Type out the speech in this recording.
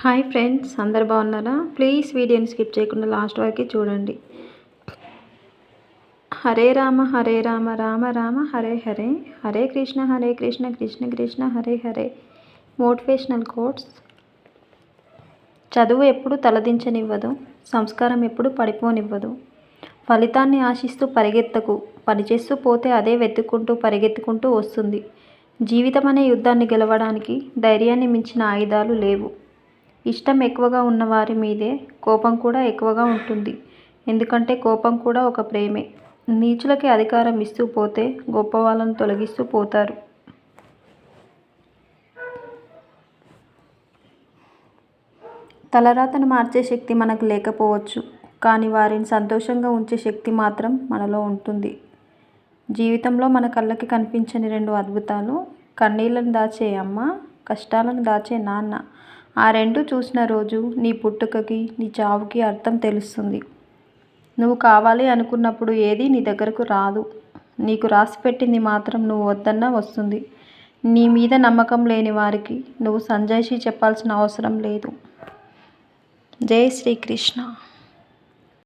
Hi friends, అందరు బాగున్నారా? Please వీడియోని స్కిప్ చేయకుండా లాస్ట్ వరకు చూడండి. హరే రామ రామ రామ హరే హరే, హరే కృష్ణ కృష్ణ కృష్ణ హరే హరే. Motivational quotes. చదువు ఎప్పుడు తలదించనివ్వదు, సంస్కారం ఎప్పుడు పడిపోనివ్వదు. ఫలితాన్ని ఆశిస్తూ పరిగెత్తకు, పనిచేస్తూ పోతే అదే వెతుక్కుంటూ పరిగెత్తుకుంటూ వస్తుంది. జీవితం అనే యుద్ధాన్ని గెలవడానికి ధైర్యాన్ని మించిన ఆయుధాలు లేవు. ఇష్టం ఎక్కువగా ఉన్నవారి మీదే కోపం కూడా ఎక్కువగా ఉంటుంది. ఎందుకంటే కోపం కూడా ఒక ప్రేమే. నీచులకి అధికారం ఇస్తూ పోతే గొప్ప వాళ్ళను తొలగిస్తూ పోతారు. తలరాతను మార్చే శక్తి మనకు లేకపోవచ్చు, కానీ వారిని సంతోషంగా ఉంచే శక్తి మాత్రం మనలో ఉంటుంది. జీవితంలో మన కళ్ళకి కనిపించని రెండు అద్భుతాలు: కన్నీళ్లను దాచే అమ్మ, కష్టాలను దాచే నాన్న. ఆ రెండు చూసిన రోజు నీ పుట్టుకకి, నీ చావుకి అర్థం తెలుస్తుంది. నువ్వు కావాలి అనుకున్నప్పుడు ఏది నీ దగ్గరకు రాదు. నీకు రాసి పెట్టింది మాత్రం నువ్వు వద్దన్నా వస్తుంది. నీ మీద నమ్మకం లేని వారికి నువ్వు సంజాయిషీ చెప్పాల్సిన అవసరం లేదు. జై శ్రీకృష్ణ.